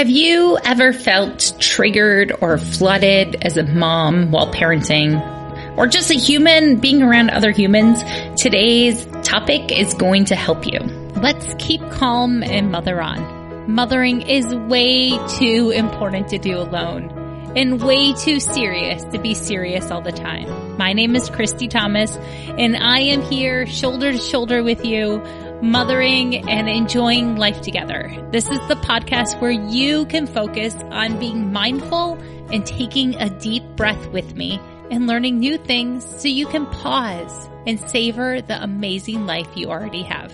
Have you ever felt triggered or flooded as a mom while parenting, or just a human being around other humans? Today's topic is going to help you. Let's keep calm and mother on. Mothering is way too important to do alone and way too serious to be serious all the time. My name is Christy Thomas, and I am here shoulder to shoulder with you, mothering and enjoying life together. This is the podcast where you can focus on being mindful and taking a deep breath with me and learning new things so you can pause and savor the amazing life you already have.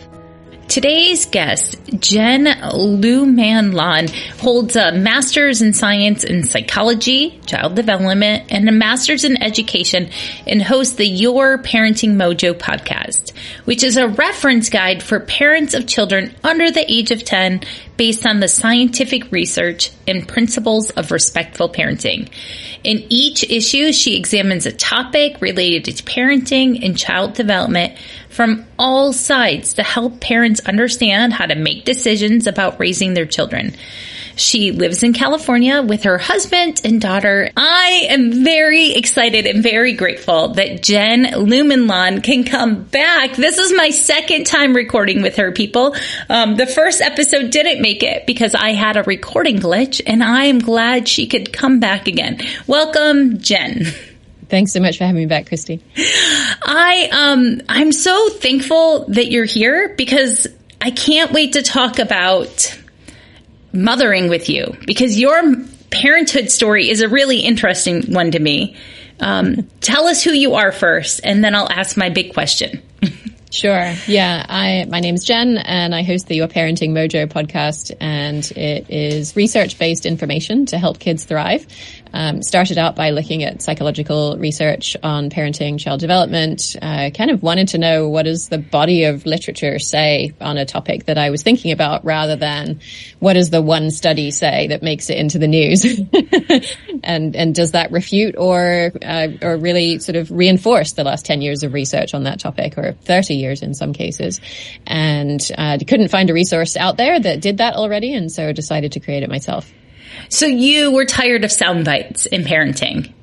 Today's guest, Jen Lumanlan, holds a master's in science in psychology, child development, and a master's in education, and hosts the Your Parenting Mojo podcast, which is a reference guide for parents of children under the age of 10 based on the scientific research and principles of respectful parenting. In each issue, she examines a topic related to parenting and child development from all sides to help parents understand how to make decisions about raising their children. She lives in California with her husband and daughter. I am very excited and very grateful that Jen Lumanlan can come back. This is my second time recording with her, people. The first episode didn't make it because I had a recording glitch, and I am glad she could come back again. Welcome, Jen. Thanks so much for having me back, Christy. I'm so thankful that you're here because I can't wait to talk about mothering with you, because your parenthood story is a really interesting one to me. Tell us who you are first, and then I'll ask my big question. Sure. Yeah. My name's Jen, and I host the Your Parenting Mojo podcast, and it is research-based information to help kids thrive. Started out by looking at psychological research on parenting, child development. Kind of wanted to know, what does the body of literature say on a topic that I was thinking about, rather than what does the one study say that makes it into the news, and does that refute or really sort of reinforce the last 10 years of research on that topic, or 30 years in some cases. And couldn't find a resource out there that did that already, and so decided to create it myself. So you were tired of sound bites in parenting.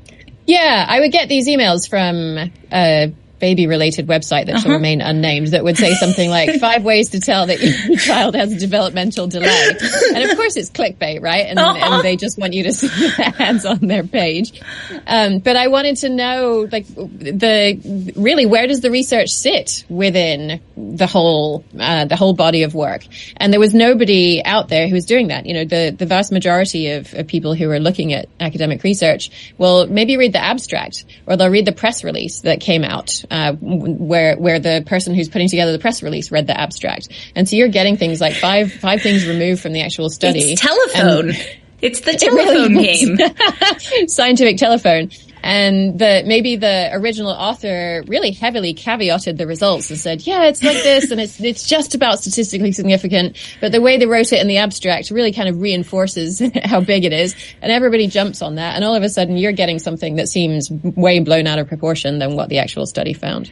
Yeah, I would get these emails from a baby-related website that shall remain unnamed that would say something like 5 ways to tell that your child has a developmental delay. And of course it's clickbait, right? And they just want you to see the ads on their page. But I wanted to know, like, really, where does the research sit within the whole body of work? And there was nobody out there who was doing that. You know, the vast majority of people who are looking at academic research will maybe read the abstract, or they'll read the press release that came out, where the person who's putting together the press release read the abstract. And so you're getting things like five things removed from the actual study. It's telephone. It's the telephone game. Scientific telephone. And maybe the original author really heavily caveated the results and said, yeah, it's like this, and it's just about statistically significant. But the way they wrote it in the abstract really kind of reinforces how big it is. And everybody jumps on that. And all of a sudden you're getting something that seems way blown out of proportion than what the actual study found.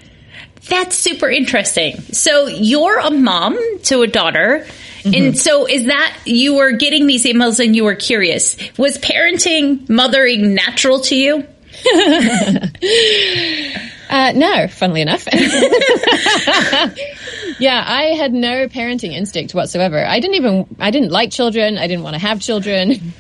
That's super interesting. So you're a mom to a daughter. Mm-hmm. And so is that, you were getting these emails and you were curious. Was mothering natural to you? No, funnily enough. Yeah, I had no parenting instinct whatsoever. I didn't like children. I didn't want to have children.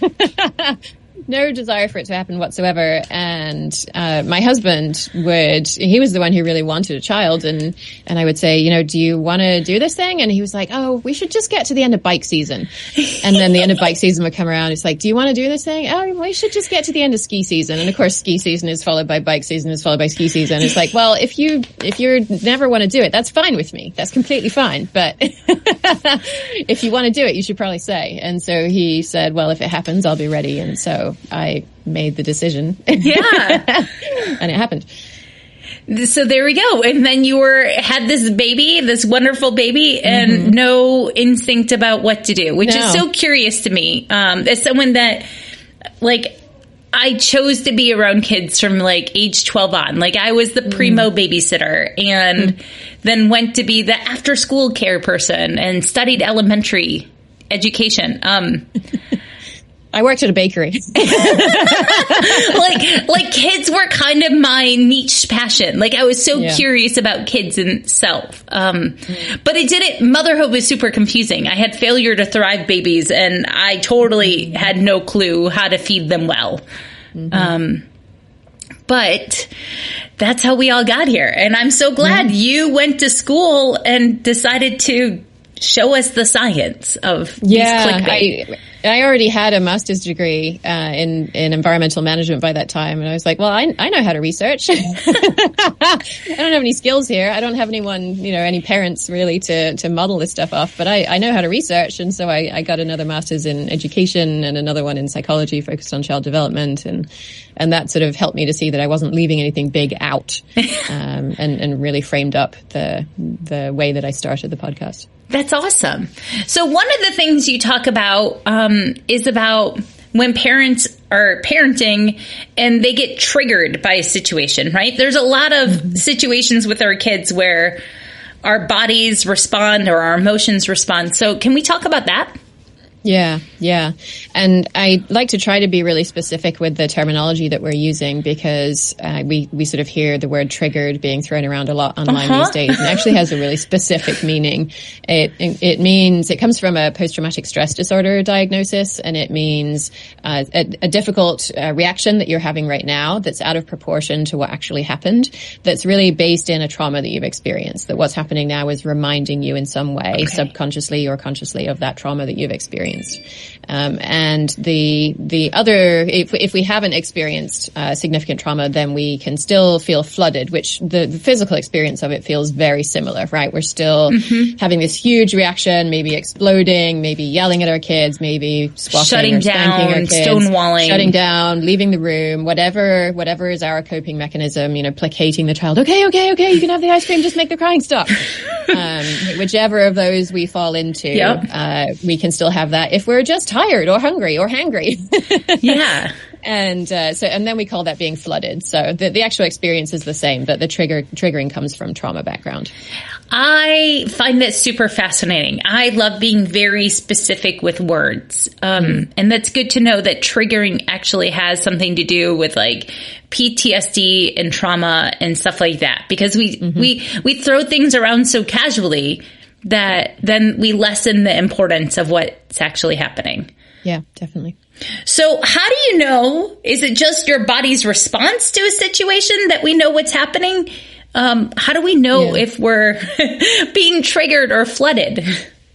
No desire for it to happen whatsoever. And my husband he was the one who really wanted a child, and I would say, you know, do you want to do this thing? And he was like, oh, we should just get to the end of bike season. And then the end of bike season would come around. It's like, do you want to do this thing? Oh, we should just get to the end of ski season. And of course, ski season is followed by bike season, is followed by ski season. It's like, well, if you never want to do it, that's fine with me. That's completely fine. But if you want to do it, you should probably say. And so he said, well, if it happens, I'll be ready. And so I made the decision. Yeah. And it happened. So there we go. And then you had this baby, this wonderful baby, and no instinct about what to do, which is so curious to me. As someone that, like, I chose to be around kids from like age 12 on. Like I was the primo babysitter and then went to be the after school care person and studied elementary education. I worked at a bakery. like kids were kind of my niche passion. Like I was so curious about kids and self. But motherhood was super confusing. I had failure to thrive babies and I totally had no clue how to feed them well. But that's how we all got here. And I'm so glad you went to school and decided to show us the science of these clickbait. I already had a master's degree in environmental management by that time. And I was like, well, I know how to research. I don't have any skills here. I don't have anyone, any parents really to model this stuff off. But I know how to research. And so I got another master's in education and another one in psychology focused on child development. And that sort of helped me to see that I wasn't leaving anything big out and really framed up the way that I started the podcast. That's awesome. So one of the things you talk about is about when parents are parenting and they get triggered by a situation, right? There's a lot of situations with our kids where our bodies respond or our emotions respond. So can we talk about that? Yeah. And I like to try to be really specific with the terminology that we're using because we sort of hear the word triggered being thrown around a lot online these days. And it actually has a really specific meaning. It means, it comes from a post-traumatic stress disorder diagnosis, and it means a difficult reaction that you're having right now that's out of proportion to what actually happened, that's really based in a trauma that you've experienced, that what's happening now is reminding you in some way, subconsciously or consciously, of that trauma that you've experienced. And the other, if we haven't experienced significant trauma, then we can still feel flooded, which the physical experience of it feels very similar, right? We're still having this huge reaction, maybe exploding, maybe yelling at our kids, maybe squawking shutting or spanking down, our kids, stonewalling, shutting down, leaving the room, whatever is our coping mechanism, placating the child. Okay, you can have the ice cream, just make the crying stop. Whichever of those we fall into, we can still have that if we're just tired or hungry or hangry. And then we call that being flooded. So the actual experience is the same, but the triggering comes from trauma background. I find that super fascinating. I love being very specific with words. And that's good to know that triggering actually has something to do with like PTSD and trauma and stuff like that, because we throw things around so casually that then we lessen the importance of what's actually happening. Yeah, definitely. So how do you know? Is it just your body's response to a situation that we know what's happening? How do we know if we're being triggered or flooded?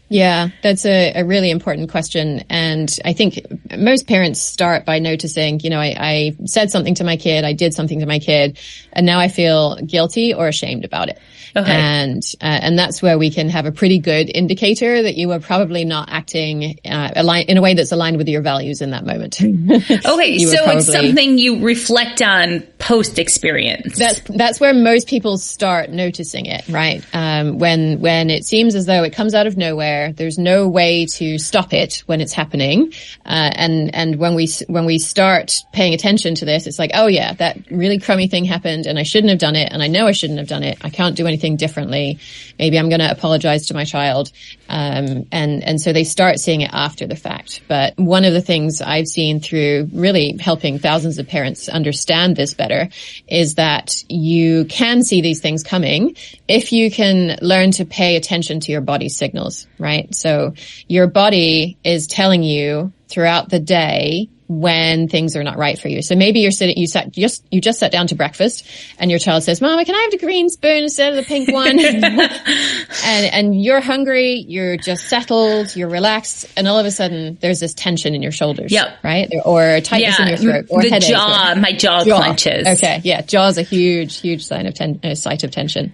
Yeah, that's a really important question. And I think most parents start by noticing, I said something to my kid, I did something to my kid, and now I feel guilty or ashamed about it. Okay. And that's where we can have a pretty good indicator that you are probably not acting in a way that's aligned with your values in that moment. Okay, so it's something you reflect on post-experience. That's where most people start noticing it, right? When it seems as though it comes out of nowhere, there's no way to stop it when it's happening, and when we start paying attention to this, it's like, oh yeah, that really crummy thing happened, and I shouldn't have done it, and I know I shouldn't have done it. I can't do anything differently. Maybe I'm going to apologize to my child. And so they start seeing it after the fact. But one of the things I've seen through really helping thousands of parents understand this better is that you can see these things coming if you can learn to pay attention to your body's signals, right? So your body is telling you throughout the day when things are not right for you. So maybe you just sat down to breakfast and your child says, "Mama, can I have the green spoon instead of the pink one?" and you're hungry, you're just settled, you're relaxed, and all of a sudden there's this tension in your shoulders, right? Or tightness in your throat, or the headache. My jaw clenches. Okay, yeah, jaw is a huge sign of site of tension.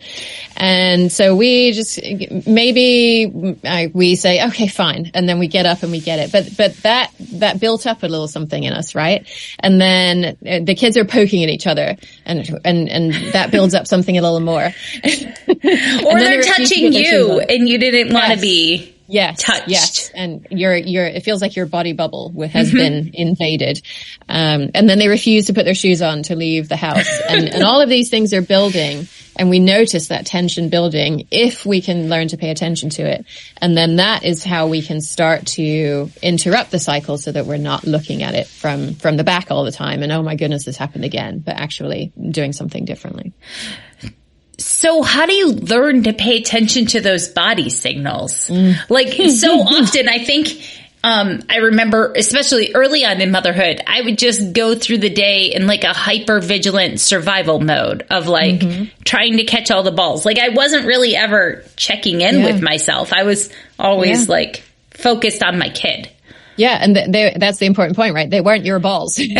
And so we just we say, "Okay, fine," and then we get up and we get it. But that built up a little something in us, right? And then the kids are poking at each other, and that builds up something a little more. Or they're touching you, and you didn't want to be touched. Yes, and it feels like your body bubble has been invaded. And then they refuse to put their shoes on to leave the house, and all of these things are building And we notice that tension building if we can learn to pay attention to it. And then that is how we can start to interrupt the cycle so that we're not looking at it from the back all the time and, oh my goodness, this happened again, but actually doing something differently. So how do you learn to pay attention to those body signals? Like so often, I think, I remember, especially early on in motherhood, I would just go through the day in like a hyper vigilant survival mode of like trying to catch all the balls. Like I wasn't really ever checking in with myself. I was always like focused on my kid. Yeah, and that's the important point, right? They weren't your balls. They were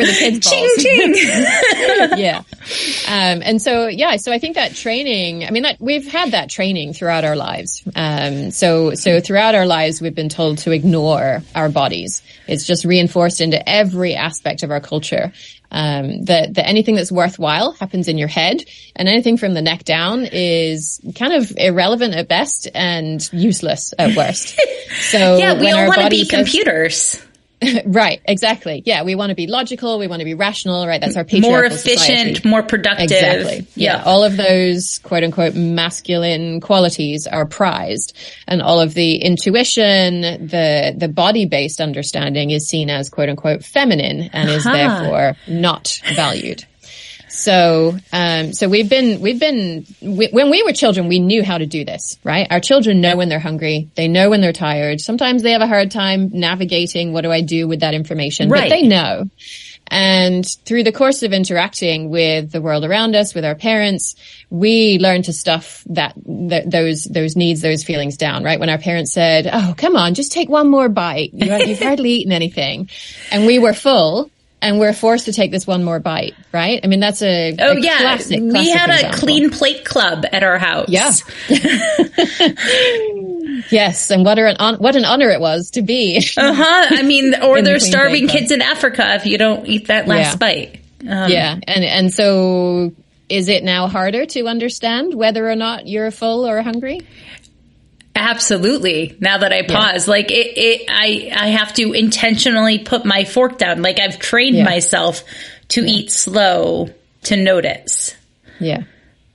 the kids' balls. Ching, ching. Yeah. And so I think that training, I mean, we've had that training throughout our lives. So throughout our lives, we've been told to ignore our bodies. It's just reinforced into every aspect of our culture. That anything that's worthwhile happens in your head, and anything from the neck down is kind of irrelevant at best and useless at worst. So yeah, we all want to be computers. Right, exactly. Yeah, we want to be logical, we want to be rational, right? That's our patriarchal more efficient, society. more productive. Exactly. Yeah, all of those quote unquote masculine qualities are prized, and all of the intuition, the body-based understanding is seen as quote unquote feminine and is therefore not valued. So we've been, when we were children, we knew how to do this, right? Our children know when they're hungry. They know when they're tired. Sometimes they have a hard time navigating what do I do with that information, but they know. And through the course of interacting with the world around us, with our parents, we learn to stuff those needs, those feelings down, right? When our parents said, "Oh, come on, just take one more bite. You've hardly eaten anything." And we were full. And we're forced to take this one more bite, right? I mean, that's a classic we had example. A clean plate club at our house. Yeah. Yes, and what an honor it was to be. I mean, or they're starving kids in Africa if you don't eat that last bite. And so is it now harder to understand whether or not you're full or hungry? Absolutely. Now that I pause, like I have to intentionally put my fork down. Like I've trained myself to eat slow, to notice. Yeah.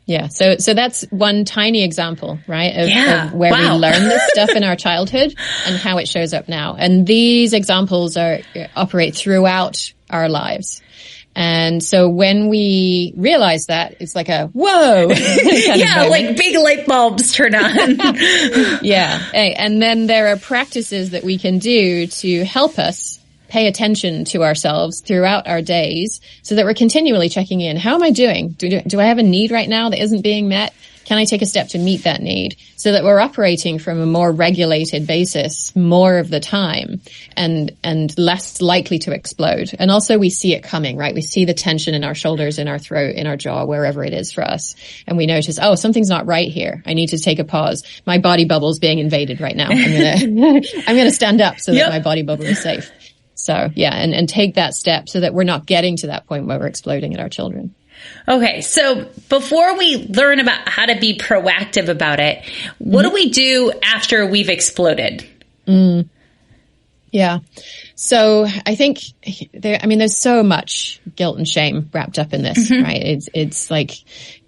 Yeah. So that's one tiny example, right? Of where we learn this stuff in our childhood and how it shows up now. And these examples operate throughout our lives. And so when we realize that, it's like a whoa. Like big light bulbs turn on. And then there are practices that we can do to help us pay attention to ourselves throughout our days so that we're continually checking in. How am I doing? Do I have a need right now that isn't being met? Can I take a step to meet that need so that we're operating from a more regulated basis more of the time and less likely to explode? And also we see it coming, right? We see the tension in our shoulders, in our throat, in our jaw, wherever it is for us. And we notice, oh, something's not right here. I need to take a pause. My body bubble's being invaded right now. I'm gonna stand up so that my body bubble is safe. So and take that step so that we're not getting to that point where we're exploding at our children. Okay, so before we learn about how to be proactive about it, what do we do after we've exploded? Yeah. So I think there's so much guilt and shame wrapped up in this, right? It's like,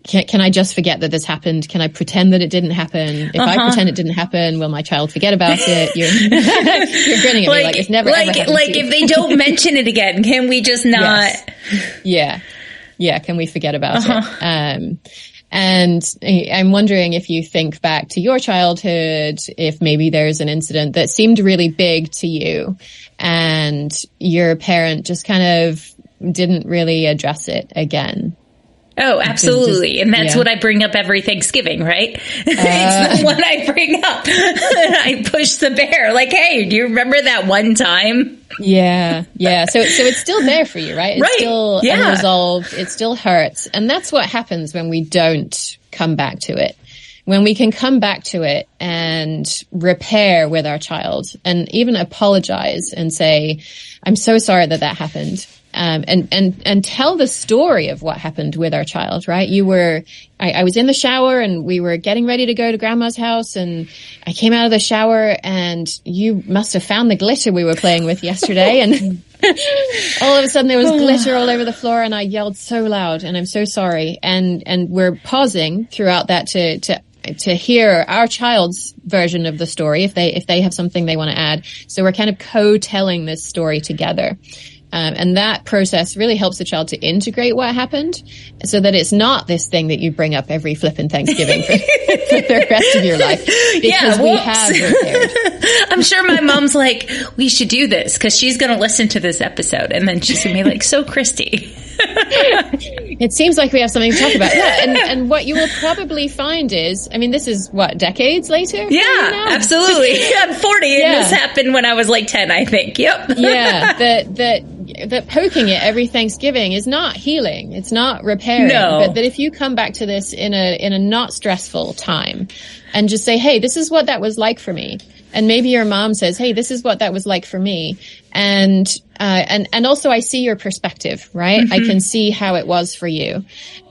can I just forget that this happened? Can I pretend that it didn't happen? If I pretend it didn't happen, will my child forget about it? You're grinning at me like it's never ever happened like to you. If they don't mention it again, can we just not? Yes. Yeah, can we forget about it? And I'm wondering if you think back to your childhood, if maybe there's an incident that seemed really big to you and your parent just kind of didn't really address it again. Oh, absolutely. And that's what I bring up every Thanksgiving, right? It's the one I bring up. I push the bear like, hey, do you remember that one time? Yeah. So it's still there for you, right? It's still unresolved. It still hurts. And that's what happens when we don't come back to it. When we can come back to it and repair with our child and even apologize and say, I'm so sorry that happened. And tell the story of what happened with our child, right? I was in the shower and we were getting ready to go to grandma's house and I came out of the shower and you must have found the glitter we were playing with yesterday. And All of a sudden there was glitter all over the floor and I yelled so loud and I'm so sorry. And we're pausing throughout that to hear our child's version of the story if they have something they want to add. So we're kind of co-telling this story together. And that process really helps the child to integrate what happened so that it's not this thing that you bring up every flippin' Thanksgiving for the rest of your life. Because we have repaired. I'm sure my mom's like, we should do this because she's going to listen to this episode. And then she's going to be like, so Christy. It seems like we have something to talk about. Yeah. And what you will probably find is, I mean, this is what, decades later? Yeah, absolutely. I'm 40 and this happened when I was like 10, I think. Yep. Yeah. That poking it every Thanksgiving is not healing. It's not repairing. No. But that if you come back to this in a not stressful time and just say, hey, this is what that was like for me. And maybe your mom says, hey, this is what that was like for me. And also I see your perspective, right? Mm-hmm. I can see how it was for you.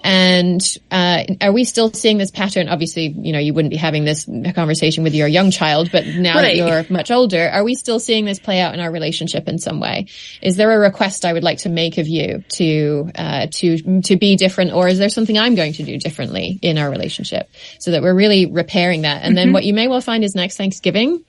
And, are we still seeing this pattern? Obviously, you wouldn't be having this conversation with your young child, but now that you're much older, are we still seeing this play out in our relationship in some way? Is there a request I would like to make of you to be different? Or is there something I'm going to do differently in our relationship so that we're really repairing that? And then what you may well find is next Thanksgiving,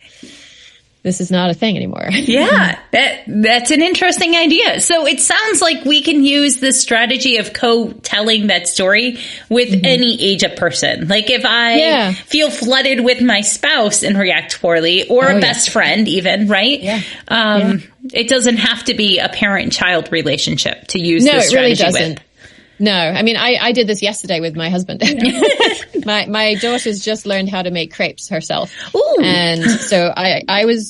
this is not a thing anymore. Yeah, that's an interesting idea. So it sounds like we can use the strategy of co-telling that story with any age of person. Like if I feel flooded with my spouse and react poorly, or a best friend even, right? Yeah. It doesn't have to be a parent-child relationship to use this strategy with. No, it really doesn't. With. No, I mean, I did this yesterday with my husband. My daughter's just learned how to make crepes herself. Ooh. And so I was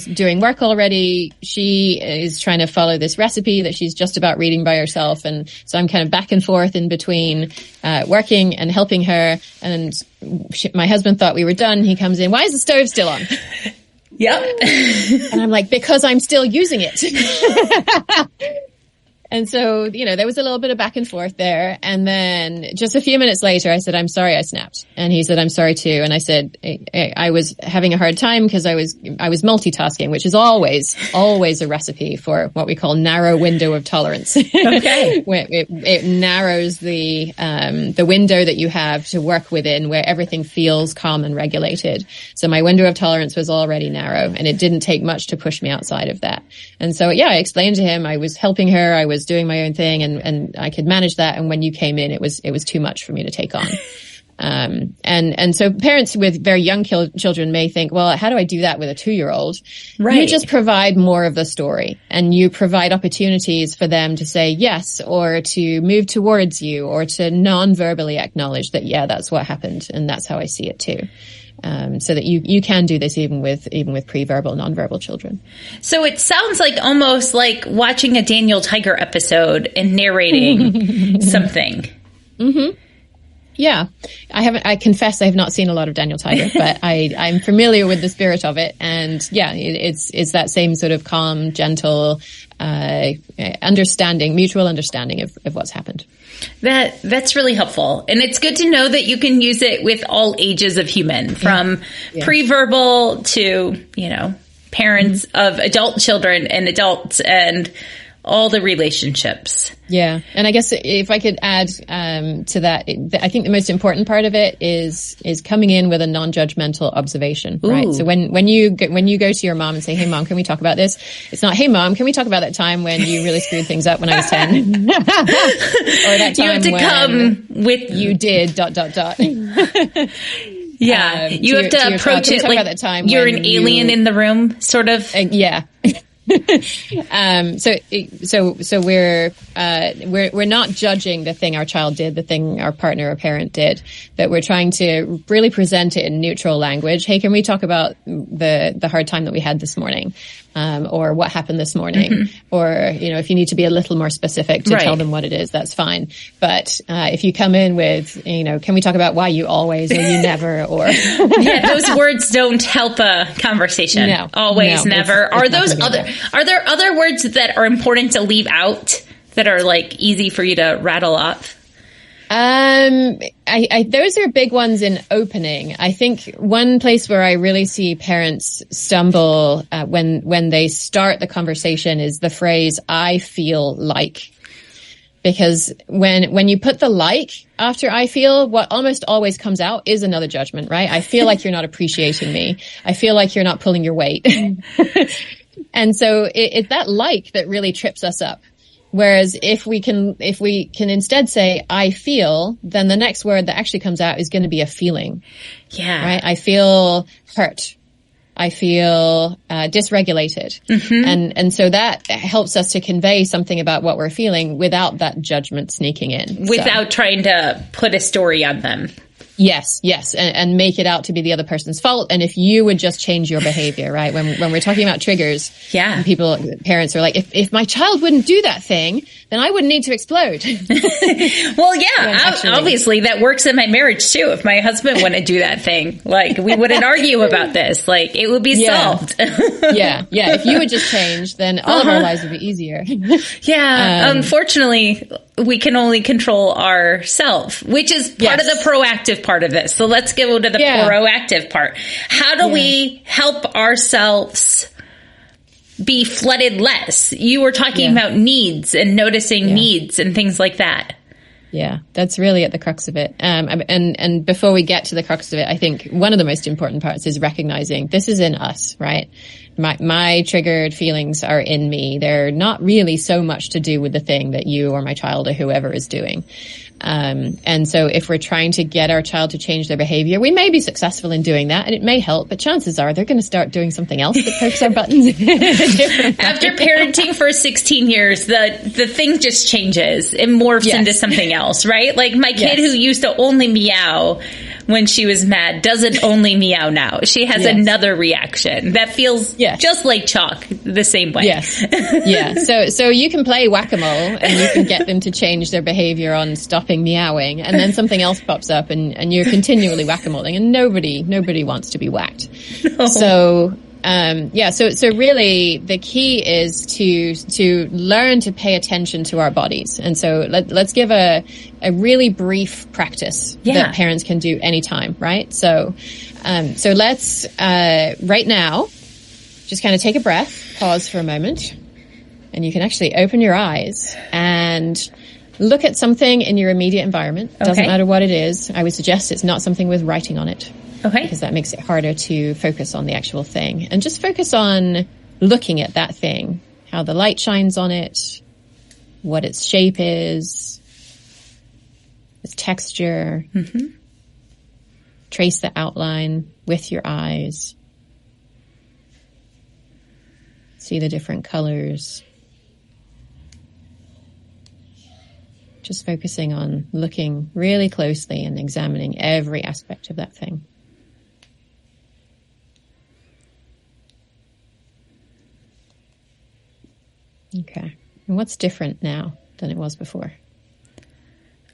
doing work already. She is trying to follow this recipe that she's just about reading by herself. And so I'm kind of back and forth in between, working and helping her. And my husband thought we were done. He comes in. Why is the stove still on? Yep. And I'm like, because I'm still using it. And so, there was a little bit of back and forth there. And then just a few minutes later, I said, I'm sorry I snapped. And he said, I'm sorry too. And I said, I was having a hard time because I was multitasking, which is always a recipe for what we call narrow window of tolerance. Okay. It narrows the window that you have to work within where everything feels calm and regulated. So my window of tolerance was already narrow and it didn't take much to push me outside of that. And so, I explained to him, I was helping her. I was doing my own thing and I could manage that. And when you came in, it was too much for me to take on. And so parents with very young children may think, well, how do I do that with a 2-year-old? Right. You just provide more of the story and you provide opportunities for them to say yes, or to move towards you, or to non-verbally acknowledge that, yeah, that's what happened. And that's how I see it too. So that you can do this even with pre-verbal, non-verbal children. So it sounds like almost like watching a Daniel Tiger episode and narrating something. Mm-hmm. Yeah. I confess I have not seen a lot of Daniel Tiger, but I'm familiar with the spirit of it. And yeah, it's that same sort of calm, gentle, mutual understanding of what's happened. That's really helpful. And it's good to know that you can use it with all ages of human, from pre-verbal to, parents of adult children and adults and all the relationships. Yeah. And I guess if I could add to that, I think the most important part of it is coming in with a non-judgmental observation, right? So when you go to your mom and say, hey mom, can we talk about this? It's not, hey mom, can we talk about that time when you really screwed things up when I was 10? Or that time you have to come with you did ... Yeah. You have to approach it like that time you're an alien in the room, sort of. Yeah. So we're not judging the thing our child did, the thing our partner or parent did, but we're trying to really present it in neutral language. Hey, can we talk about the hard time that we had this morning? Or what happened this morning? Or, if you need to be a little more specific to tell them what it is, that's fine. But, if you come in with, can we talk about why you always or you never, or. Yeah, those words don't help a conversation. No. Always, never. Are there other words that are important to leave out that are like easy for you to rattle off? Those are big ones in opening. I think one place where I really see parents stumble when they start the conversation is the phrase, I feel like. Because when you put the like after I feel, what almost always comes out is another judgment, right? I feel like you're not appreciating me. I feel like you're not pulling your weight. And so it's that like that really trips us up. Whereas if we can instead say, I feel, then the next word that actually comes out is going to be a feeling. Yeah. Right? I feel hurt. I feel dysregulated. Mm-hmm. And so that helps us to convey something about what we're feeling without that judgment sneaking in. Without trying to put a story on them. Yes. And make it out to be the other person's fault. And if you would just change your behavior, right? When we're talking about triggers, parents are like, if my child wouldn't do that thing, then I wouldn't need to explode. Well, yeah, obviously that works in my marriage too. If my husband wouldn't do that thing, like we wouldn't argue about this, like it would be solved. Yeah. If you would just change, then all of our lives would be easier. Unfortunately, we can only control ourselves, which is part of the proactive part of this. So let's go to the proactive part. How do we help ourselves be flooded less? You were talking about needs and noticing needs and things like that. Yeah, that's really at the crux of it. And before we get to the crux of it, I think one of the most important parts is recognizing this is in us, right? My triggered feelings are in me. They're not really so much to do with the thing that you or my child or whoever is doing. And so if we're trying to get our child to change their behavior, we may be successful in doing that and it may help, but chances are they're going to start doing something else that pokes our buttons. After parenting for 16 years, the thing just changes. It morphs into something else, right? Like my kid who used to only meow when she was mad doesn't only meow now. She has another reaction that feels just like chalk the same way. So you can play whack-a-mole and you can get them to change their behavior on stopping meowing, and then something else pops up and you're continually whack-a-moling, and nobody wants to be whacked. No. So really the key is to learn to pay attention to our bodies. And so let's give a really brief practice that parents can do anytime, right? So let's, right now, just kind of take a breath, pause for a moment, and you can actually open your eyes and look at something in your immediate environment. Doesn't matter what it is. I would suggest it's not something with writing on it. Okay. Because that makes it harder to focus on the actual thing. And just focus on looking at that thing, how the light shines on it, what its shape is, its texture. Mm-hmm. Trace the outline with your eyes. See the different colors. Just focusing on looking really closely and examining every aspect of that thing. Okay. And what's different now than it was before?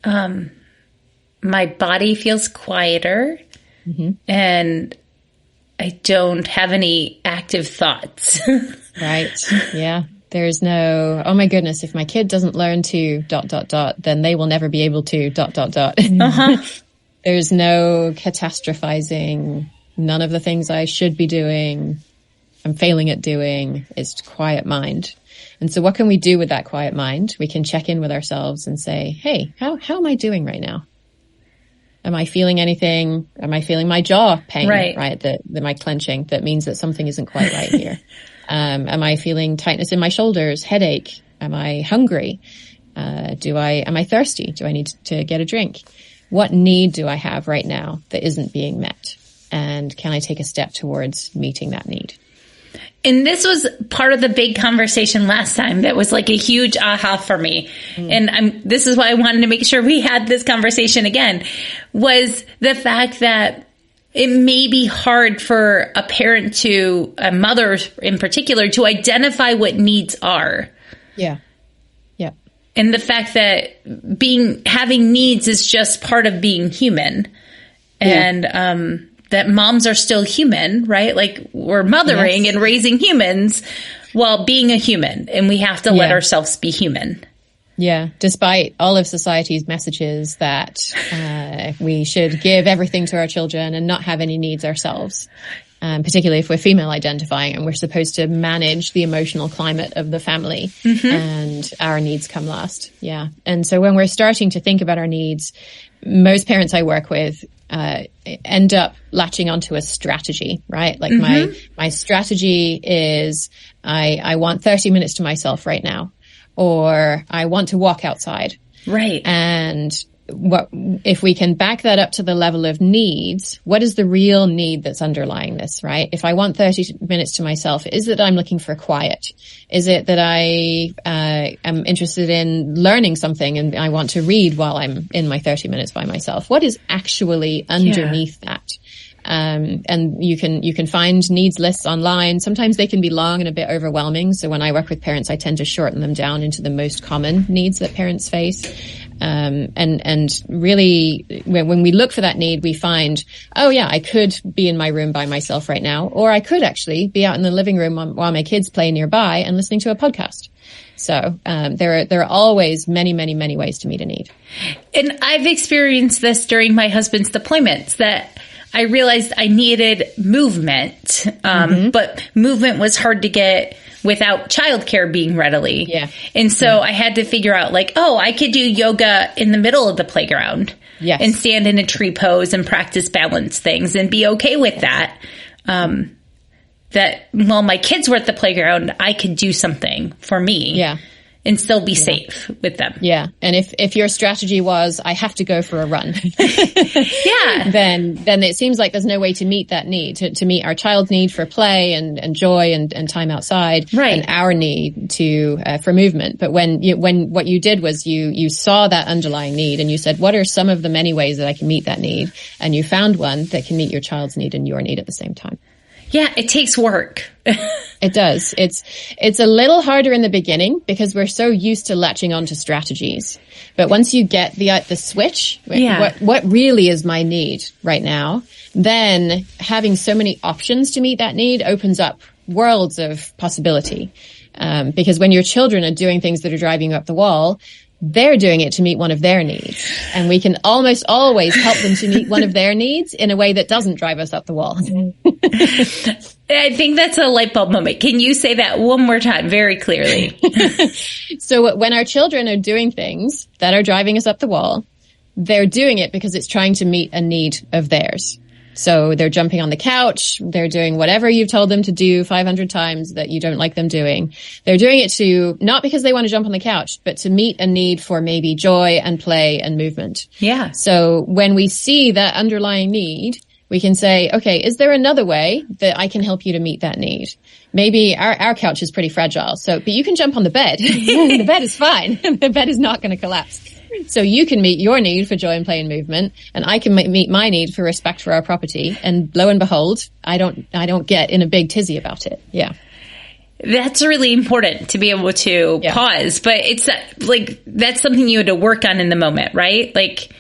My body feels quieter, and I don't have any active thoughts. Right. Yeah. There's no, oh my goodness, if my kid doesn't learn to ... then they will never be able to ... There's no catastrophizing. None of the things I should be doing, I'm failing at doing. It's quiet mind. And so what can we do with that quiet mind? We can check in with ourselves and say, hey, how am I doing right now? Am I feeling anything? Am I feeling my jaw pain? Right. My clenching. That means that something isn't quite right here. Am I feeling tightness in my shoulders, headache? Am I hungry? Am I thirsty? Do I need to get a drink? What need do I have right now that isn't being met? And can I take a step towards meeting that need? And this was part of the big conversation last time that was like a huge aha for me. And this is why I wanted to make sure we had this conversation again, was the fact that it may be hard for a parent a mother in particular, to identify what needs are. Yeah. Yeah. And the fact that having needs is just part of being human. And, that moms are still human, right? Like we're mothering and raising humans while being a human, and we have to let ourselves be human. Yeah, despite all of society's messages that we should give everything to our children and not have any needs ourselves, particularly if we're female identifying and we're supposed to manage the emotional climate of the family, and our needs come last. Yeah. And so when we're starting to think about our needs, most parents I work with end up latching onto a strategy, right? Like my strategy is I want 30 minutes to myself right now, or I want to walk outside. Right. And what, if we can back that up to the level of needs, what is the real need that's underlying this, right? If I want 30 minutes to myself, is it that I'm looking for quiet? Is it that I am interested in learning something and I want to read while I'm in my 30 minutes by myself? What is actually underneath that? And you can find needs lists online. Sometimes they can be long and a bit overwhelming. So when I work with parents, I tend to shorten them down into the most common needs that parents face. And really when we look for that need, we find, oh yeah, I could be in my room by myself right now, or I could actually be out in the living room while my kids play nearby and listening to a podcast. So, there are always many, many, many ways to meet a need. And I've experienced this during my husband's deployments, that I realized I needed movement, but movement was hard to get without childcare being readily. Yeah. And so I had to figure out, like, oh, I could do yoga in the middle of the playground. Yes. And stand in a tree pose and practice balance things and be okay with that. That while my kids were at the playground, I could do something for me. Yeah. And still be safe with them. Yeah. And if your strategy was, I have to go for a run, yeah, then it seems like there's no way to meet that need, to meet our child's need for play and joy and time outside, right, and our need for movement. But when what you did was you saw that underlying need and you said, what are some of the many ways that I can meet that need? And you found one that can meet your child's need and your need at the same time. Yeah, it takes work. It does. It's a little harder in the beginning because we're so used to latching onto strategies. But once you get the switch, what really is my need right now, then having so many options to meet that need opens up worlds of possibility. Because when your children are doing things that are driving you up the wall, they're doing it to meet one of their needs. And we can almost always help them to meet one of their needs in a way that doesn't drive us up the wall. I think that's a light bulb moment. Can you say that one more time very clearly? So when our children are doing things that are driving us up the wall, they're doing it because it's trying to meet a need of theirs. So they're jumping on the couch. They're doing whatever you've told them to do 500 times that you don't like them doing. They're doing it not because they want to jump on the couch, but to meet a need for maybe joy and play and movement. Yeah. So when we see that underlying need, we can say, okay, is there another way that I can help you to meet that need? Maybe our couch is pretty fragile. But you can jump on the bed. The bed is fine. The bed is not going to collapse. So you can meet your need for joy and play and movement, and I can meet my need for respect for our property. And lo and behold, I don't get in a big tizzy about it. Yeah. That's really important to be able to pause, but it's like, that's something you had to work on in the moment, right? Like,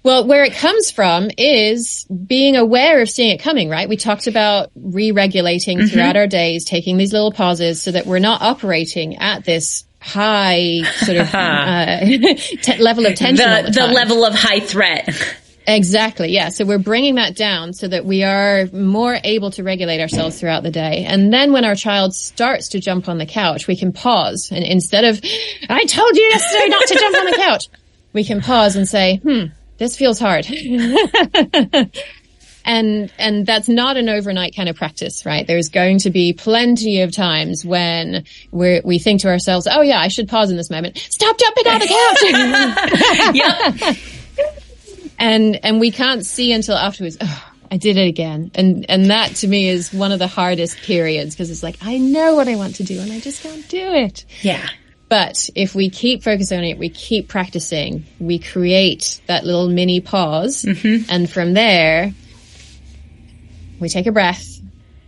well, where it comes from is being aware of seeing it coming, right? We talked about re-regulating throughout our days, taking these little pauses so that we're not operating at this high sort of level of tension all the time. The level of high threat. Exactly. Yeah. So we're bringing that down so that we are more able to regulate ourselves throughout the day. And then when our child starts to jump on the couch, we can pause. And instead of, I told you yesterday not to jump on the couch, we can pause and say, this feels hard. And that's not an overnight kind of practice, right? There's going to be plenty of times when we think to ourselves, oh yeah, I should pause in this moment. Stop jumping on the couch. Yep. And we can't see until afterwards, oh, I did it again. And that to me is one of the hardest periods because it's like, I know what I want to do and I just can't do it. Yeah. But if we keep focusing on it, we keep practicing, we create that little mini pause. And from there, we take a breath.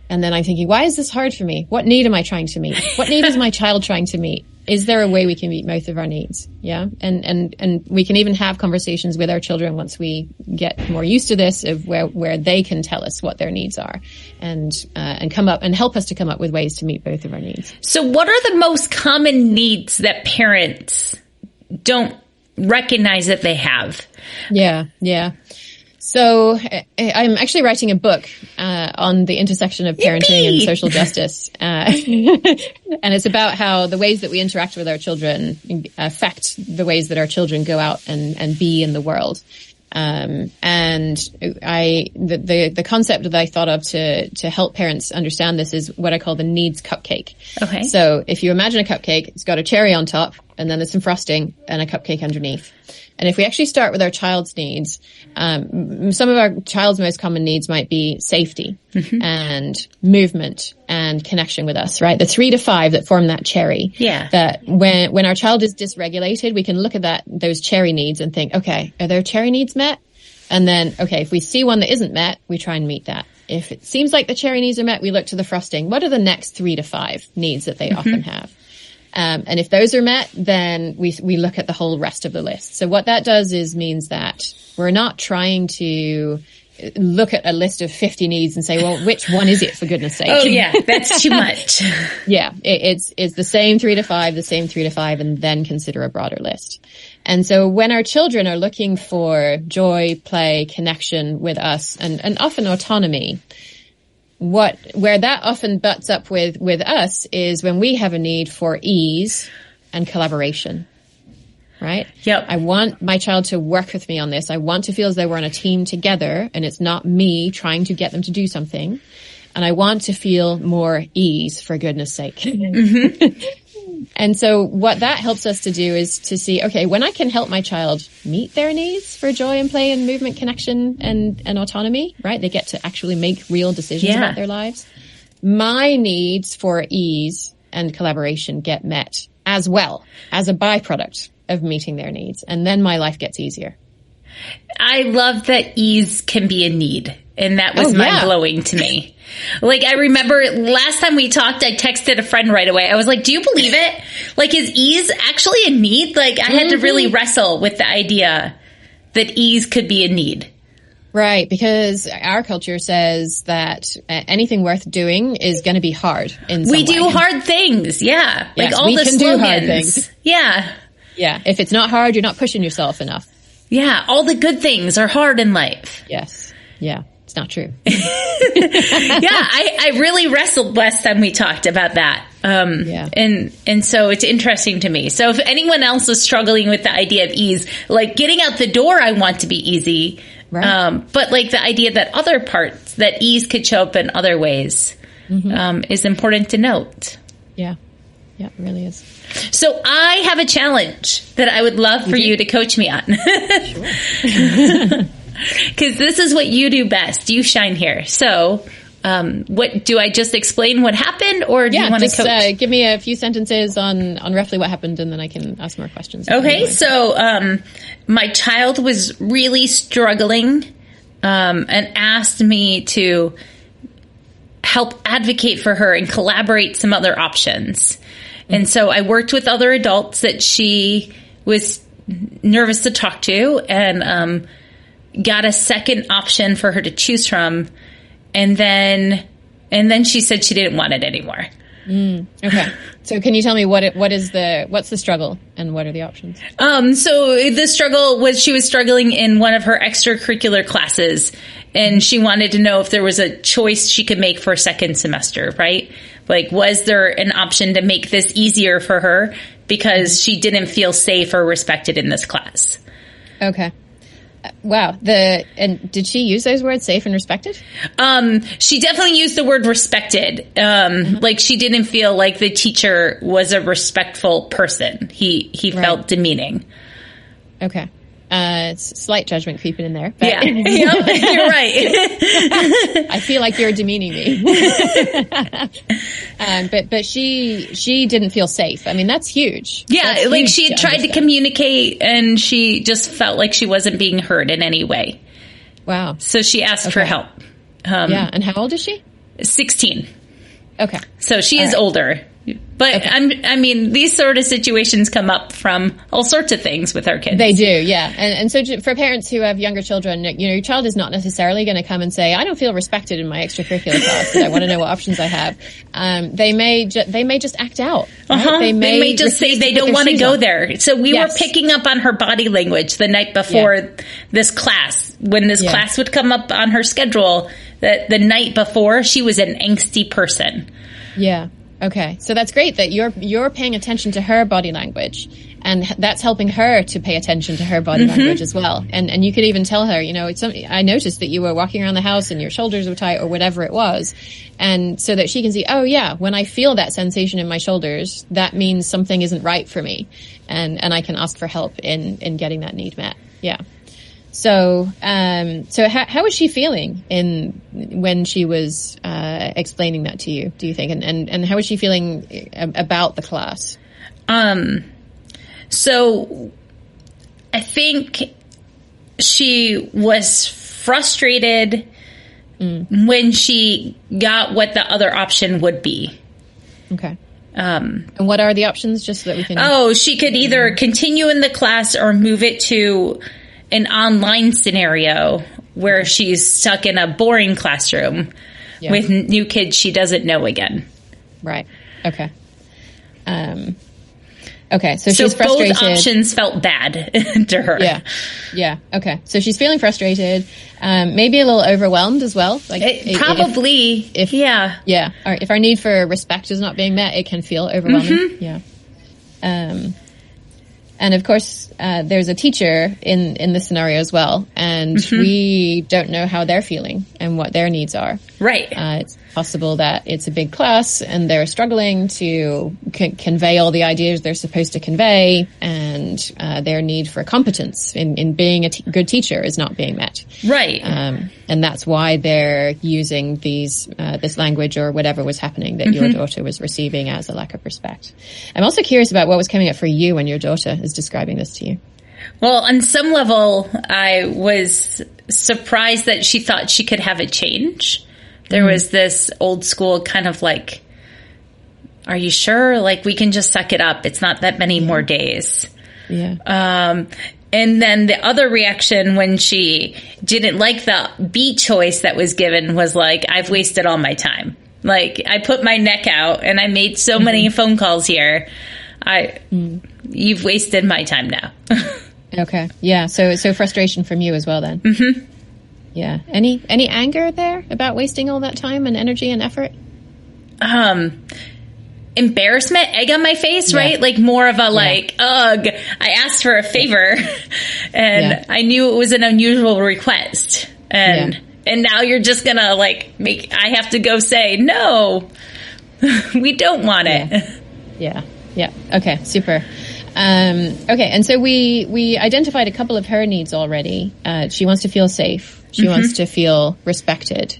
And then I'm thinking, why is this hard for me? What need am I trying to meet? What need is my child trying to meet? Is there a way we can meet both of our needs? Yeah. And we can even have conversations with our children once we get more used to this of where they can tell us what their needs are and come up and help us to come up with ways to meet both of our needs. So what are the most common needs that parents don't recognize that they have. Yeah. So I'm actually writing a book on the intersection of parenting and social justice. And it's about how the ways that we interact with our children affect the ways that our children go out and be in the world. And the concept that I thought of to help parents understand this is what I call the needs cupcake. Okay. So if you imagine a cupcake, it's got a cherry on top, and then there's some frosting and a cupcake underneath. And if we actually start with our child's needs, some of our child's most common needs might be safety and movement and connection with us, right? The 3 to 5 that form that cherry. Yeah. That when our child is dysregulated, we can look at those cherry needs and think, okay, are their cherry needs met? And then, okay, if we see one that isn't met, we try and meet that. If it seems like the cherry needs are met, we look to the frosting. What are the next 3 to 5 needs that they often have? And if those are met, then we look at the whole rest of the list. So what that does means that we're not trying to look at a list of 50 needs and say, well, which one is it, for goodness sake? Oh yeah, that's too much. Yeah, it's the same 3 to 5, and then consider a broader list. And so when our children are looking for joy, play, connection with us, and often autonomy, where that often butts up with us is when we have a need for ease and collaboration, right? Yep. I want my child to work with me on this. I want to feel as though we're on a team together and it's not me trying to get them to do something. And I want to feel more ease, for goodness sake. And so what that helps us to do is to see, okay, when I can help my child meet their needs for joy and play and movement, connection and autonomy, right? They get to actually make real decisions about their lives. My needs for ease and collaboration get met as well as a byproduct of meeting their needs. And then my life gets easier. I love that ease can be a need. And that was mind-blowing to me. Like, I remember last time we talked, I texted a friend right away. I was like, do you believe it? Like, is ease actually a need? Like, I had to really wrestle with the idea that ease could be a need. Right, because our culture says that anything worth doing is going to be hard in some way. We do hard things, yeah. Yes, like all we the can slogans. do hard things. Yeah. Yeah, if it's not hard, you're not pushing yourself enough. Yeah, all the good things are hard in life. Yes, yeah. It's not true. I really wrestled last time we talked about that. And so it's interesting to me. So if anyone else is struggling with the idea of ease, like getting out the door, I want to be easy. Right. But like the idea that other parts, that ease could show up in other ways, is important to note. Yeah. Yeah, it really is. So I have a challenge that I would love for you to coach me on. Sure. Because this is what you do best. You shine here. So, what do I just explain what happened, or do you want to coach? Give me a few sentences on roughly what happened, and then I can ask more questions. Okay. So, my child was really struggling, and asked me to help advocate for her and collaborate some other options. And so I worked with other adults that she was nervous to talk to, and got a second option for her to choose from, and then she said she didn't want it anymore. Okay. So can you tell me what's the struggle and what are the options? So the struggle was she was struggling in one of her extracurricular classes, and she wanted to know if there was a choice she could make for a second semester, right? Like, was there an option to make this easier for her because she didn't feel safe or respected in this class? Okay. Wow. And did she use those words, safe and respected? She definitely used the word respected. Like she didn't feel like the teacher was a respectful person. He felt demeaning. Okay. It's slight judgment creeping in there. But yeah. Yep, you're right. I feel like you're demeaning me. But she didn't feel safe. I mean, that's huge. Yeah, that's like huge she had tried to communicate and she just felt like she wasn't being heard in any way. Wow. So she asked for help. And how old is she? 16. Okay. So she is older. But I mean, these sort of situations come up from all sorts of things with our kids. They do, yeah. And so for parents who have younger children, your child is not necessarily going to come and say, I don't feel respected in my extracurricular class, and I want to know what options I have. They may just act out. Right? They may just say they don't want to go there. So we were picking up on her body language the night before this class. When this class would come up on her schedule, that the night before, she was an angsty person. Yeah. Okay. So that's great that you're paying attention to her body language, and that's helping her to pay attention to her body language as well. And you could even tell her, I noticed that you were walking around the house and your shoulders were tight or whatever it was. And so that she can see, oh yeah, when I feel that sensation in my shoulders, that means something isn't right for me. And I can ask for help in getting that need met. Yeah. So how was she feeling when she was explaining that to you, do you think? And how was she feeling about the class? So I think she was frustrated when she got what the other option would be. Okay. And what are the options, just so that we can... Oh, she could either continue in the class or move it to an online scenario where she's stuck in a boring classroom with new kids she doesn't know again. Right. Okay. Okay. So she's frustrated. Both options felt bad to her. Yeah. Yeah. Okay. So she's feeling frustrated, maybe a little overwhelmed as well. Probably. Yeah. Or if our need for respect is not being met, it can feel overwhelming. Yeah. And of course, there's a teacher in this scenario as well, and we don't know how they're feeling and what their needs are. Right. It's possible that it's a big class and they're struggling to convey all the ideas they're supposed to convey, and their need for competence in being a good teacher is not being met. Right. And that's why they're using this language or whatever was happening that your daughter was receiving as a lack of respect. I'm also curious about what was coming up for you when your daughter is describing this to you. Well, on some level, I was surprised that she thought she could have a change. There was this old school kind of like, are you sure? Like, we can just suck it up. It's not that many more days. Yeah. And then the other reaction when she didn't like the B choice that was given was like, I've wasted all my time. Like, I put my neck out and I made so many phone calls here. You've wasted my time now. Okay. Yeah. So frustration from you as well then. Mm-hmm. Yeah. Any anger there about wasting all that time and energy and effort? Embarrassment, egg on my face, right? Like more of a ugh, I asked for a favor and I knew it was an unusual request. And now you're just gonna I have to go say, no, we don't want it. Yeah. Okay. Super. Okay. And so we identified a couple of her needs already. She wants to feel safe. She wants to feel respected.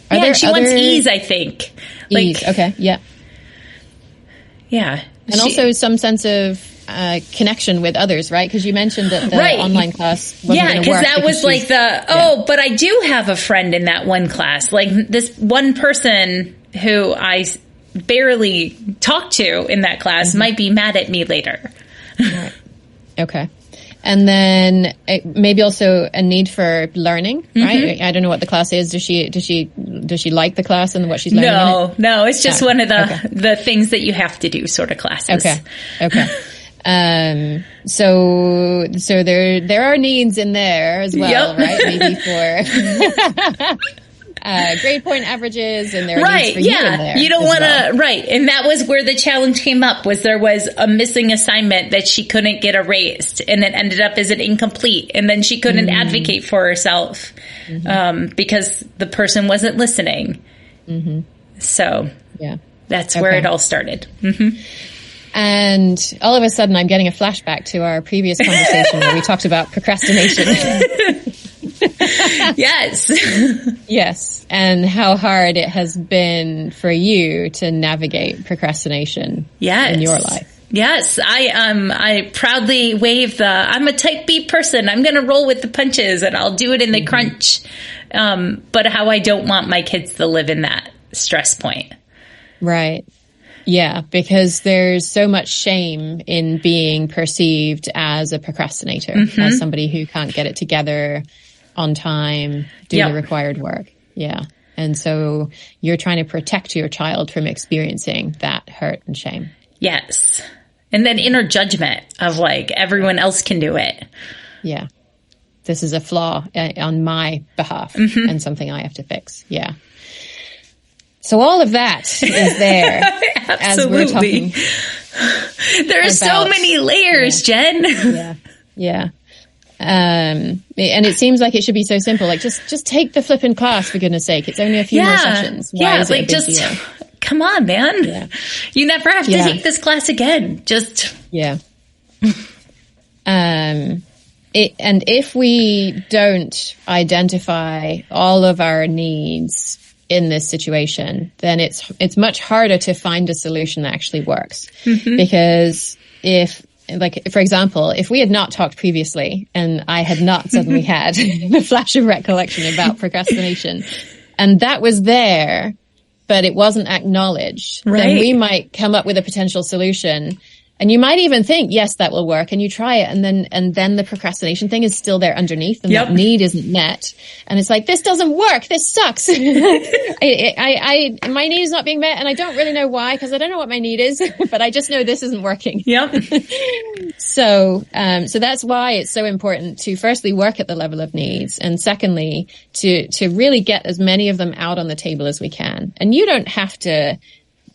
She wants ease, I think. Ease. Okay. Yeah. Yeah. And also some sense of connection with others, right? Because you mentioned that the online class wasn't going to work. Because that was but I do have a friend in that one class. Like this one person who I barely talked to in that class might be mad at me later. Right. Okay. And then maybe also a need for learning, right? I don't know what the class is. Does she like the class and what she's learning? No, it's just one of the things that you have to do sort of classes. Okay. So there are needs in there as well, right? Maybe for grade point averages, and there are needs for you in there. You don't want to, and that was where the challenge came up, was there was a missing assignment that she couldn't get erased, and it ended up as an incomplete, and then she couldn't advocate for herself because the person wasn't listening. So that's where it all started. And all of a sudden I'm getting a flashback to our previous conversation where we talked about procrastination. Yes. And how hard it has been for you to navigate procrastination in your life. Yes, I proudly wave I'm a type B person. I'm going to roll with the punches and I'll do it in the crunch. But how I don't want my kids to live in that stress point. Right. Yeah, because there's so much shame in being perceived as a procrastinator, as somebody who can't get it together on time, do the required work. Yeah. And so you're trying to protect your child from experiencing that hurt and shame. Yes. And then inner judgment of like, everyone else can do it. Yeah. This is a flaw on my behalf and something I have to fix. Yeah. So all of that is there. As we're talking. There are so many layers, Jen. Yeah. And it seems like it should be so simple. Like just take the flipping class, for goodness sake. It's only a few more sessions. Why is it a big deal? Come on, man. Yeah. You never have to take this class again. And if we don't identify all of our needs in this situation, then it's much harder to find a solution that actually works. Because for example, if we had not talked previously and I had not suddenly had the flash of recollection about procrastination, and that was there, but it wasn't acknowledged, then we might come up with a potential solution. And you might even think, yes, that will work. And you try it. And then the procrastination thing is still there underneath and that need isn't met. And it's like, this doesn't work. This sucks. My need is not being met. And I don't really know why, because I don't know what my need is, but I just know this isn't working. So that's why it's so important to firstly work at the level of needs. And secondly, to really get as many of them out on the table as we can. And you don't have to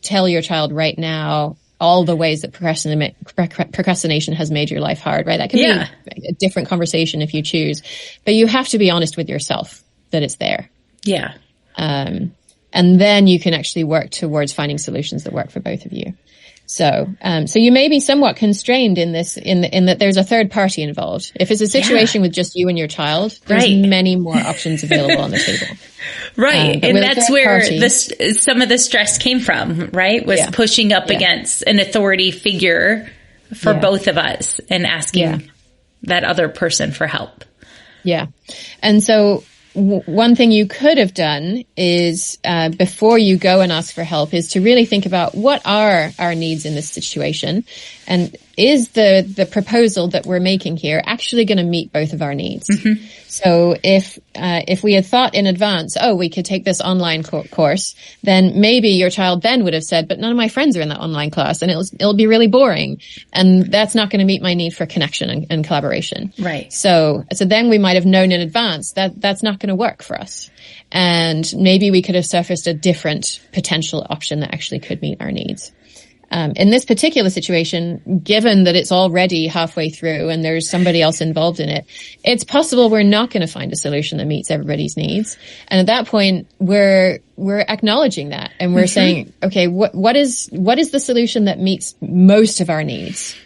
tell your child right now all the ways that procrastination has made your life hard, right? That can be a different conversation if you choose, but you have to be honest with yourself that it's there. Yeah. And then you can actually work towards finding solutions that work for both of you. So you may be somewhat constrained in this, in that there's a third party involved. If it's a situation with just you and your child, there's many more options available on the table. Right. And that's where some of the stress came from, right? Was pushing up against an authority figure for both of us and asking that other person for help. Yeah. And so one thing you could have done is, before you go and ask for help, is to really think about what are our needs in this situation, and is the proposal that we're making here actually going to meet both of our needs? So if we had thought in advance, we could take this online course, then maybe your child then would have said, but none of my friends are in that online class and it'll be really boring. And that's not going to meet my need for connection and collaboration. Right. So then we might have known in advance that that's not going to work for us. And maybe we could have surfaced a different potential option that actually could meet our needs. In this particular situation, given that it's already halfway through and there's somebody else involved in it, it's possible we're not going to find a solution that meets everybody's needs. And at that point, we're acknowledging that, and we're saying, okay, what is the solution that meets most of our needs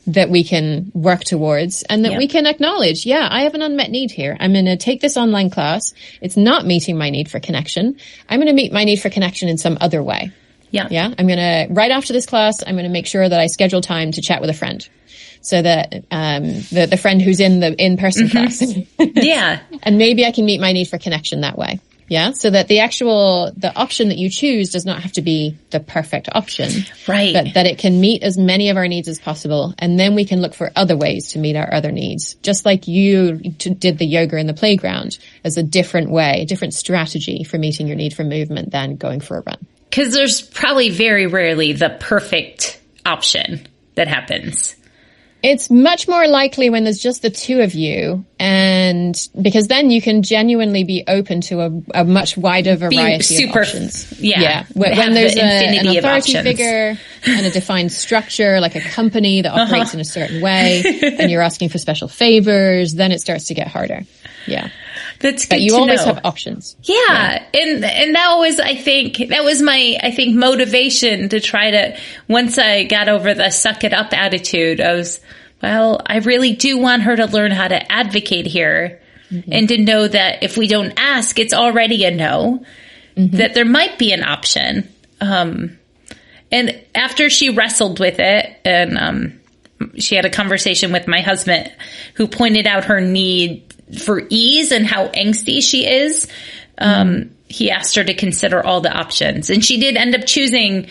that we can work towards, and that we can acknowledge, I have an unmet need here. I'm going to take this online class. It's not meeting my need for connection. I'm going to meet my need for connection in some other way. Yeah. I'm going to, right after this class, I'm going to make sure that I schedule time to chat with a friend, so that, the friend who's in the in-person class. And maybe I can meet my need for connection that way. Yeah. So that the option that you choose does not have to be the perfect option. Right. But that it can meet as many of our needs as possible. And then we can look for other ways to meet our other needs. Just like you did the yoga in the playground as a different way, a different strategy for meeting your need for movement than going for a run. Because there's probably very rarely the perfect option that happens. It's much more likely when there's just the two of you, and because then you can genuinely be open to a much wider variety of options. When there's an authority figure and a defined structure, like a company that operates in a certain way, and you're asking for special favors, then it starts to get harder. Yeah. That's good. But you always have options. Yeah. And that was, I think, my motivation to try to, once I got over the suck it up attitude, I really do want her to learn how to advocate here, and to know that if we don't ask, it's already a no, that there might be an option. And after she wrestled with it, and she had a conversation with my husband, who pointed out her need for ease and how angsty she is, he asked her to consider all the options. And she did end up choosing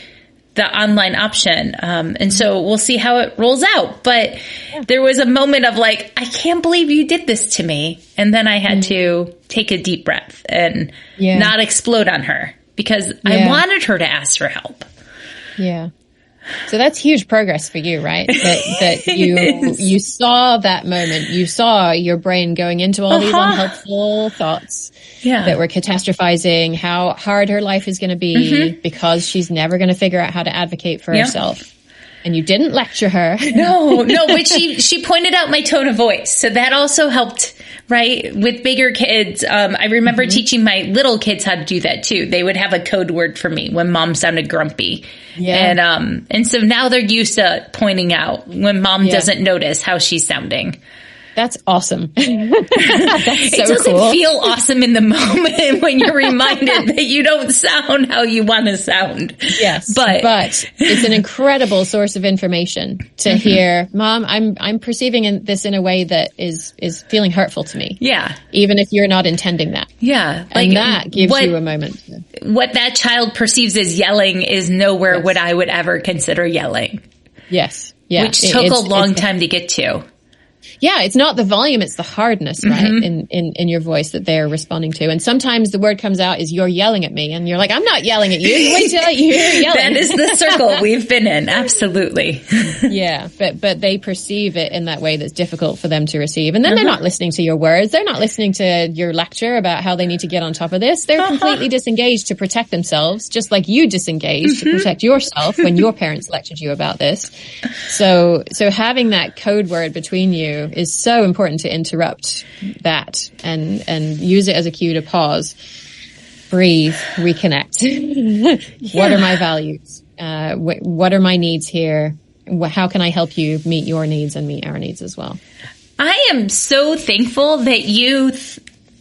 the the online option. And so we'll see how it rolls out. But there was a moment of like, I can't believe you did this to me. And then I had to take a deep breath and not explode on her because I wanted her to ask for help. Yeah. So that's huge progress for you, right? That you saw that moment. You saw your brain going into all these unhelpful thoughts that were catastrophizing how hard her life is going to be because she's never going to figure out how to advocate for herself. And you didn't lecture her. No, but she pointed out my tone of voice. So that also helped, right? With bigger kids. I remember teaching my little kids how to do that too. They would have a code word for me when mom sounded grumpy. Yeah. And so now they're used to pointing out when mom doesn't notice how she's sounding. That's awesome. That's so it doesn't feel awesome in the moment when you're reminded that you don't sound how you want to sound. Yes, but it's an incredible source of information to hear, Mom, I'm perceiving this in a way that is feeling hurtful to me. Yeah. Even if you're not intending that. Yeah. And that gives you a moment. What that child perceives as yelling is nowhere what I would ever consider yelling. Yes. Yeah. Which took a long time to get to. Yeah, it's not the volume, it's the hardness, right, in your voice that they're responding to. And sometimes the word comes out is, you're yelling at me. And you're like, I'm not yelling at you. Wait till you're yelling. That is the circle we've been in. Absolutely. Yeah, but they perceive it in that way that's difficult for them to receive. And then they're not listening to your words. They're not listening to your lecture about how they need to get on top of this. They're completely disengaged to protect themselves, just like you disengaged to protect yourself when your parents lectured you about this. So having that code word between you is so important to interrupt that and use it as a cue to pause, breathe, reconnect. What are my values? What are my needs here? How can I help you meet your needs and meet our needs as well? I am so thankful that you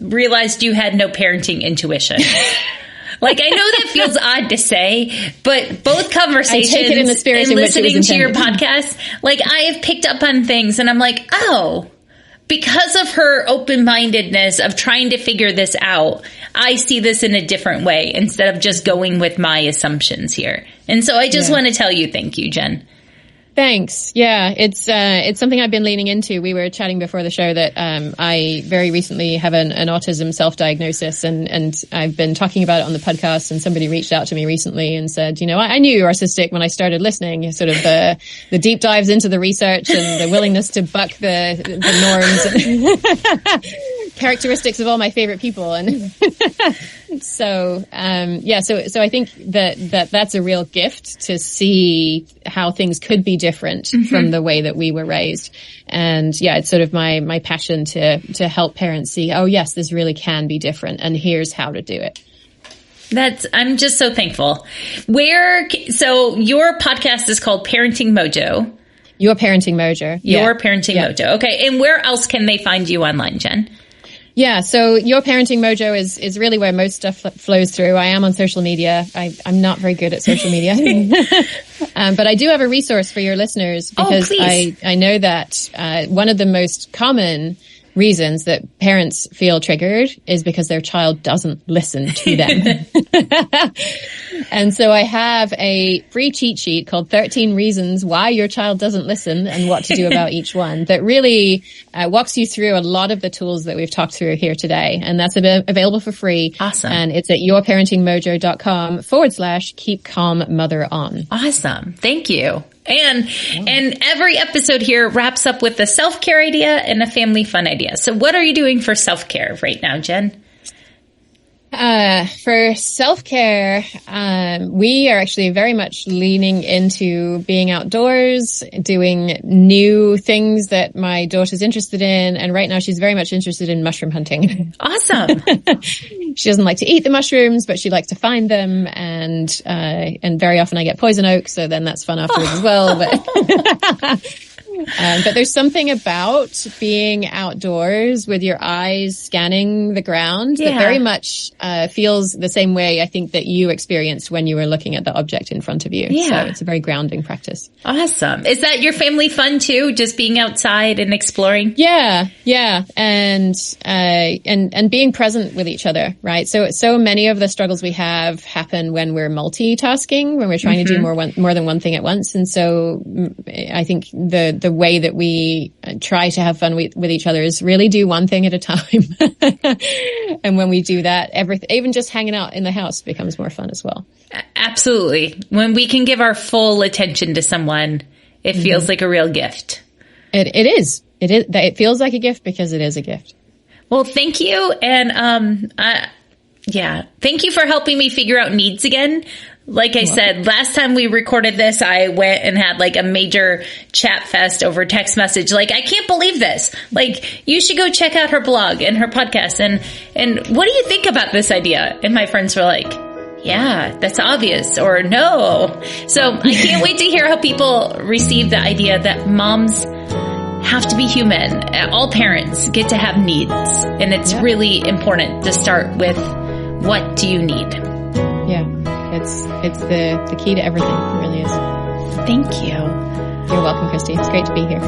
realized you had no parenting intuition. Like, I know that feels odd to say, but both conversations I take it in the spirit and in which it was listening to your intended. podcast, like, I have picked up on things and I'm like, oh, because of her open-mindedness of trying to figure this out, I see this in a different way instead of just going with my assumptions here. And so I just want to tell you, thank you, Jen. Thanks. Yeah, it's something I've been leaning into. We were chatting before the show that I very recently have an autism self-diagnosis, and I've been talking about it on the podcast. And somebody reached out to me recently and said, I knew you were autistic when I started listening. Sort of the deep dives into the research and the willingness to buck the norms. Characteristics of all my favorite people. And so I think that's a real gift to see how things could be different from the way that we were raised. And it's sort of my passion to help parents see, oh yes, this really can be different, and here's how to do it. I'm just so thankful. So your podcast is called Parenting Mojo. Your Parenting Mojo. Your Parenting Mojo. Okay. And where else can they find you online, Jen? Yeah, so Your Parenting Mojo is really where most stuff flows through. I am on social media. I'm not very good at social media. But I do have a resource for your listeners because I know that one of the most common reasons that parents feel triggered is because their child doesn't listen to them. And so I have a free cheat sheet called 13 Reasons Why Your Child Doesn't Listen and What to Do About Each One that really walks you through a lot of the tools that we've talked through here today. And that's available for free. Awesome. And it's at yourparentingmojo.com/keep calm mother on. Awesome. Thank you. And every episode here wraps up with a self-care idea and a family fun idea. So what are you doing for self-care right now, Jen? For self-care, we are actually very much leaning into being outdoors, doing new things that my daughter's interested in. And right now she's very much interested in mushroom hunting. Awesome. She doesn't like to eat the mushrooms, but she likes to find them. And very often I get poison oak. So then that's fun afterwards as well. But But there's something about being outdoors with your eyes scanning the ground that very much feels the same way I think that you experienced when you were looking at the object in front of you. Yeah. So it's a very grounding practice. Awesome. Is that your family fun too? Just being outside and exploring? Yeah. And being present with each other, right? So many of the struggles we have happen when we're multitasking, when we're trying to do more than one thing at once. And so I think the way that we try to have fun with each other is really do one thing at a time. And when we do that, even just hanging out in the house becomes more fun as well. Absolutely. When we can give our full attention to someone, it feels like a real gift. It is. It feels like a gift because it is a gift. Well, thank you. And, thank you for helping me figure out needs again. Like I said, last time we recorded this, I went and had like a major chat fest over text message. Like, I can't believe this. Like, you should go check out her blog and her podcast. And what do you think about this idea? And my friends were like, yeah, that's obvious, or no. So I can't wait to hear how people receive the idea that moms have to be human. All parents get to have needs. And it's really important to start with, what do you need? Yeah. It's the key to everything. It really is. Thank you. You're welcome, Christy. It's great to be here.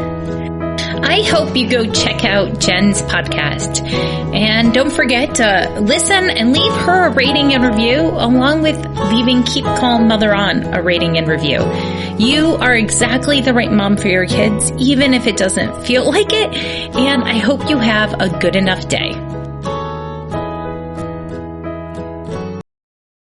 I hope you go check out Jen's podcast. And don't forget to listen and leave her a rating and review, along with leaving Keep Calm Mother On a rating and review. You are exactly the right mom for your kids, even if it doesn't feel like it. And I hope you have a good enough day.